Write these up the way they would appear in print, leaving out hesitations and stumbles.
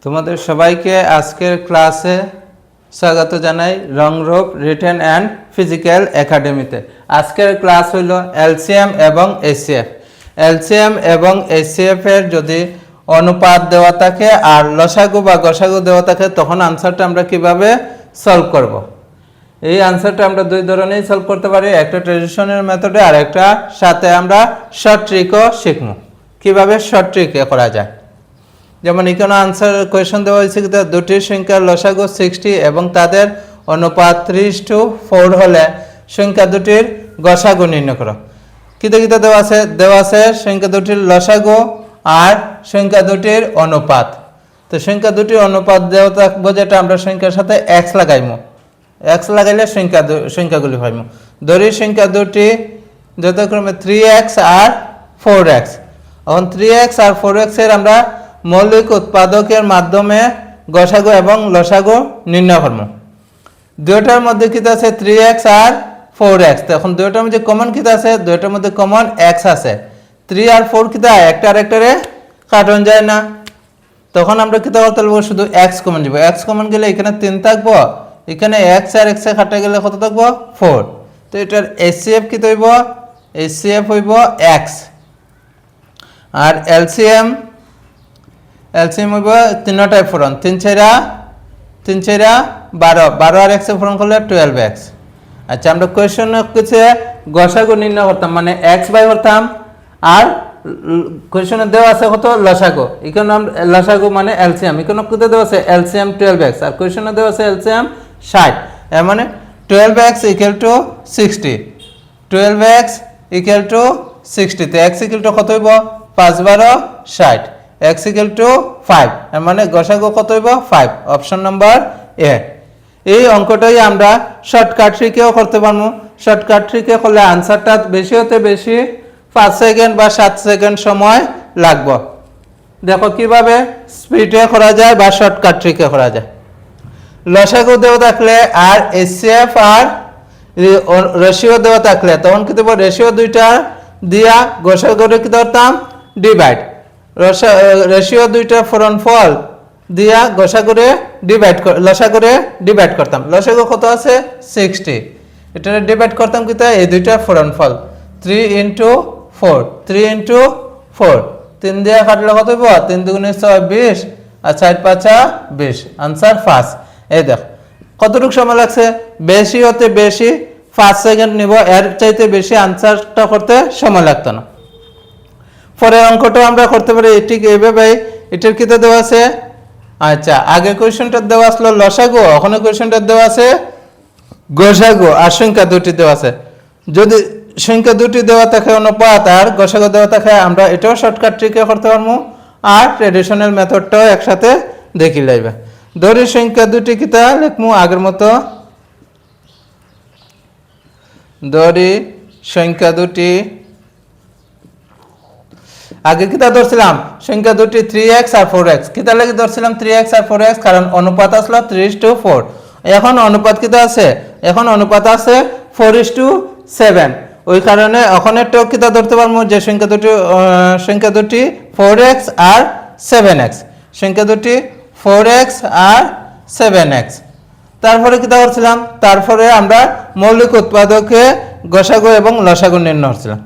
তোমাদের সবাইকে আজকের ক্লাসে স্বাগত জানাই রংরূপ রিটেন অ্যান্ড ফিজিক্যাল একাডেমিতে। আজকের ক্লাস হইল এলসিএম এবং এইচসিএফ। এলসিএম এবং এইচসিএফ এর যদি অনুপাত দেওয়া থাকে আর লসাগু বা গসাগু দেওয়া থাকে তখন আনসারটা আমরা কিভাবে সলভ করব। এই আনসারটা আমরা দুই ধরনেই সলভ করতে পারি, একটা ট্রেডিশনাল মেথডে আর একটা সাথে আমরা শর্ট ট্রিকও শিখব কিভাবে শর্ট ট্রিকে করা যায়। যেমন এখানে আনসার কোয়েশন দেওয়া হয়েছে দুটি সংখ্যার লসাগু 60 এবং তাদের অনুপাত 3:4 হলে সংখ্যা দুটির গসাগু নির্ণয় করো। কিতে দেওয়া আছে সংখ্যা দুটির লসাগু আর সংখ্যা দুটির অনুপাত। তো সংখ্যা দুটির অনুপাত দেওয়া থাকবো যেটা আমরা সংখ্যার সাথে এক্স লাগাইমো, এক্স লাগাইলে সংখ্যাগুলি পাইমো। ধরি সংখ্যা দুটি যথাক্রমে 3x আর 4x। এখন 3x আর 4x এর আমরা মৌলিক উৎপাদকের মাধ্যমে গসাগু এবং লসাগু নির্ণয় করব। দুইটার মধ্যে কি আছে 3x আর 4x। এখন দুইটার মধ্যে কমন কি আছে, দুইটার মধ্যে কমন x আছে। 3 আর 4 কি একটা আরেকটারে কাটন যায় না, তখন আমরা কি করতে পারবো, শুধু x কমন যাব। x কমন গেলে এখানে 3 থাকবো, এখানে x আর x এ কাটা গেলে কত থাকবো 4। তো এটার HCF কি হইব, HCF হইব x। আর LCM হইব তিনটায় ফোরন, 3 4 12 আর x এ ফোরন করলে 12x। আচ্ছা, আমরা কোয়েশন হচ্ছে গসাগু নির্ণয় করতাম, মানে x বাই করতাম, আর কোয়েশনে দেওয়া আছে কত লসাগু। এখানে লসাগু মানে LCM, এখানে কত দেওয়া আছে LCM 12x, আর কোয়েশনে দেওয়া আছে LCM 60। এর মানে 12x = 60, 12x = 60। তো x = কত হইব 5 12 60, x = 5। এর মানে গসাগু কত হইব 5, অপশন নাম্বার এ। এই অঙ্কটাই আমরা শর্টকাট ট্রিকেও করতে পারবো। শর্টকাট ট্রিকে করলে আনসারটা বেশি হতে বেশি 5 সেকেন্ড বা 7 সেকেন্ড সময় লাগবে। দেখো কিভাবে স্পিডে করা যায় বা শর্টকাট ট্রিকে করা যায়। লসাগু দেওয়া থাকলে আর HCF আর রেশিও দেওয়া থাকলে তখন কি দেবো, রেশিও দুইটা দিয়া গসাগুরে কি ধরতাম ডিভাইড, রেশিও দুইটা ফল দিয়া গসাগুরে লসাগুরে ডিভাইড করতাম। লসাগু কত আছে 60, এটা ডিভাইড করতাম কি এই দুইটা ফল 3 × 4, 3 × 4, 3 দিয়ে কাটলে কত হইব 3 × 2 = 6 20 আর 4 5 20, আনসার 5। এই দেখ কতটুকু সময় লাগছে, বেশি হতে বেশি 5 সেকেন্ড নিব, এর চাইতে বেশি আনসারটা করতে সময় লাগতো না। পরের অঙ্কটা আমরা করতে পারি ঠিক এইভাবে। এটার কিতে দেওয়া আছে, আচ্ছা আগে কোয়েশনটা দেওয়া আসলো লসাগু, ওখানে কোয়েশনটা দেওয়া আছে গসাগু আর সংখ্যা দুটি দেওয়া আছে। যদি সংখ্যা দুটি দেওয়া থাকে অনুপাত আর গসাগু দেওয়া থাকে, আমরা এটাও শর্টকাট ট্রিকে করতে পারবো আর ট্রেডিশনাল মেথডটাও একসাথে দেখি লাইবে। ধরি সংখ্যা দুটি কিতা লিখমু আগের মতো, ধরি সংখ্যা দুটি আগে কিতা ধরছিলাম সংখ্যা দুটি 3x আর 4x। কিতা লাগি ধরছিলাম 3x আর 4x, কারণ অনুপাত আসলো 3:4। এখন অনুপাত কিতা আছে, এখন অনুপাত আছে 4:7। ওই কারণে এখন একটা কিতা ধরতে পারবো যে সংখ্যা দুটি 4x আর 7x, সংখ্যা দুটি 4x আর 7x। তারপরে কিতা করছিলাম, তারপরে আমরা মৌলিক উৎপাদকে গসাগু এবং লসাগু নির্ণয় করছিলাম।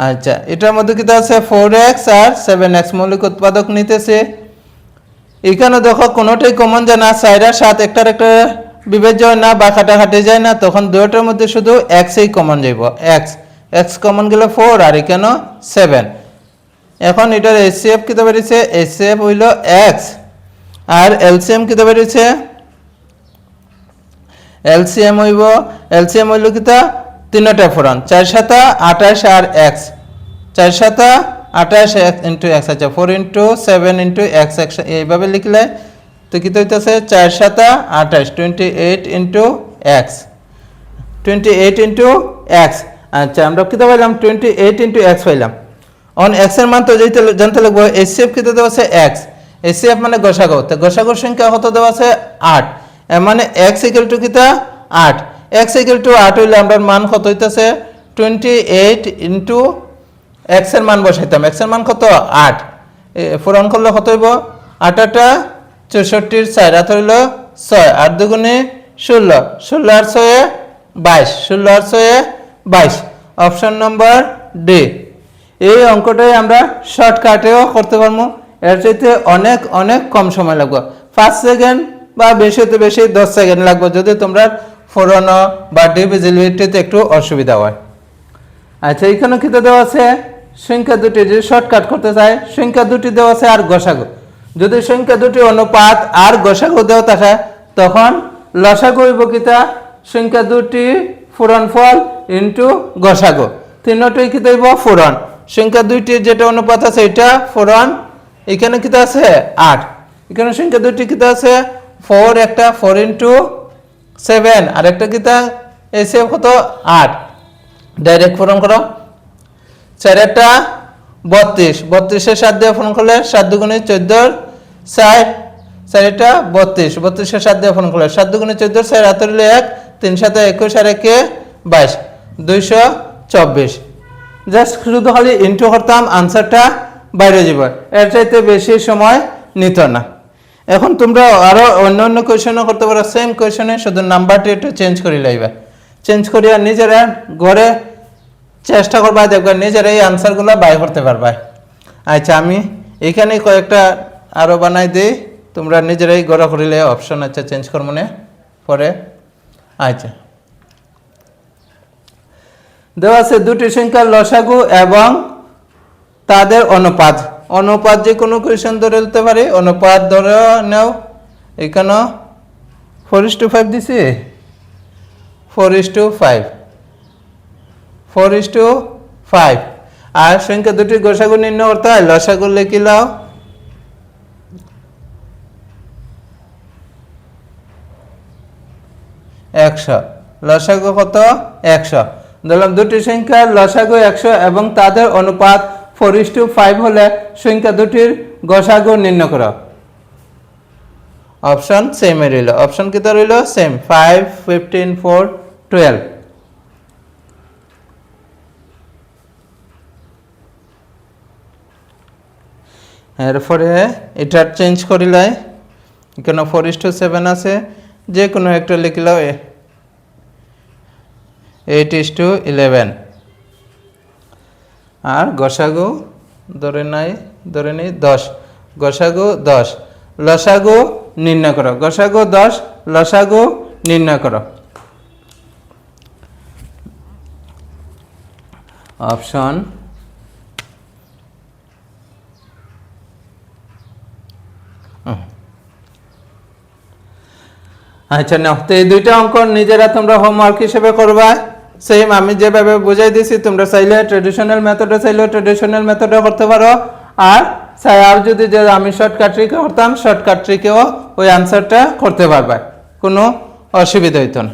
আচ্ছা, এটার মধ্যে কিতা আছে 4x আর 7x মৌলিক উৎপাদক নিতেছে। এখানে দেখো কোনোটাই কমন যায় না, 4 আর 7 একটার একটা বিভাজ্য হয় না বা কাটাকাটি যায় না, তখন দুইটার মধ্যে শুধু x-ই কমন যাইব। x কমন গেলে 4 আর এখানে 7। এখন এটার HCF কিতা বেরিয়েছে, HCF হইল x। আর LCM কিতা বেরিয়েছে, LCM হইল কিতা তিনটা ফোরন 4 7 28 আর x, 4 7 28 × x। আচ্ছা 4 × 7 × x এইভাবে লিখলে তো কি হইতেছে 4 7 28 28 × x, 28 × x। আচ্ছা আমরা কি পাইলাম 28 × x পাইলাম। অন x এর মান তো জানতে লাগবে। HCF কি দেওয়া আছে x, HCF মানে গসাগু, তো গসাগুর সংখ্যা কত দেওয়া আছে 8। এর মানে x = কিতা 8, x = 8 হইলে আমরা মান কত হইতাছে 28 × x এর মান বসাইতাম। x এর মান কত 8, পূরণ করলে কত হইব 8 8 64 4 হাত হইল 6 আর দুগুণে 16 16 আর 6 22 16 আর 6 22 অপশন নম্বর ডি। এই অঙ্কটাই আমরা শর্টকাটেও করতে পারবো, এর চাইতে অনেক অনেক কম সময় লাগবে, 5 সেকেন্ড বা বেশিতে বেশি 10 সেকেন্ড লাগবে যদি তোমরা ফোরানো বা ডিভিজিবিলিটিতে একটু অসুবিধা হয়। আচ্ছা, এখানে কি দেওয়া আছে সংখ্যা দুটি, যদি শর্টকাট করতে চাই সংখ্যা দুটি দেওয়া আছে আর গসাগু, যদি সংখ্যা দুটি অনুপাত আর গসাগু দেওয়া থাকে তখন লসাগু হইব কিতা সংখ্যা দুটি পূরণফল ইন্টু গসাগু, তিনটাই কি দেব পূরণ, সংখ্যা দুইটি যেটা অনুপাত আছে এটা পূরণ, এখানে কিতা আছে 8, এখানে সংখ্যা দুটি কিতা আছে 4, একটা 4 ইন্টু 7 আর একটা কিতা এসে কত 8, ডাইরেক্ট পূরণ করো, 4 একটা 32, 32 এর 7 দিয়ে পূরণ করলে 7 দুগুণে 14 4, 4 এটা 32, 32 এর 7 দিয়ে পূরণ করলে 7 দুগুণে 14 4 হাতে 1, 3 7 21 আর 1 22, 224। জাস্ট শুধু খালি ইন্টু করতাম, আনসারটা বাইরে যাব, এর চাইতে বেশি সময় নিত না। এখন তোমরা আরো অন্য অন্য কোয়েশনও করতে পারো, সেম কোয়েশনে শুধু নাম্বারটি একটু চেঞ্জ করে লইবা, চেঞ্জ করিয়া নিজেরা ঘরে চেষ্টা করবা, দেখবা নিজেরা এই আনসারগুলো বাই করতে পারবা। আচ্ছা, আমি এখানে কয়েকটা আরো বানাই দিই, তোমরা নিজেরাই ঘরে করিলে অপশন আছে চেঞ্জ করবো না পরে। আচ্ছা, দেওয়া আছে দুটি সংখ্যার লসাগু এবং তাদের অনুপাত, অনুপাত যে কোনো কোয়েশন ধরে নিতে পারি, অনুপাত ধরে নাও, এখানে 4:5 দিছি, 4:5, 4:5 আর সংখ্যা দুটি গসাগু নির্ণয় করতে হয়, লসাগু লিখি লাও, একশো, লসাগু কত 100, ধরলাম দুটি সংখ্যার লসাগু 100 এবং তাদের অনুপাত 4:5 হলে সংখ্যা দুটির গসাগু নির্ণয় করো। অপশন সেম রইল, অপশন কি তো রইল সেম, 5 15 4 12। এরপরে এটা চেঞ্জ করিলাই, এখানে 4:7 আছে, যে কোনো একটা লিখলাও 8:11 আর গসাগু ধরে নেই 10, গসাগু 10, লসাগু নির্ণয় করো, গসাগু 10, লসাগু নির্ণয় করো। অপশন আচ্ছা না, তো এই দুইটা অঙ্ক নিজেরা তোমরা হোমওয়ার্ক হিসেবে করবা, সেম আমি যেভাবে বুঝাই দিছি তোমরা চাইলে ট্রেডিশনাল মেথডে চাইলে ট্রেডিশনাল মেথডে করতে পারো, আর আর যদি যে আমি শর্টকাট ট্রিকে করতাম শর্টকাট ট্রিকেও ওই আনসারটা করতে পারবা, কোনো অসুবিধা হইতো না।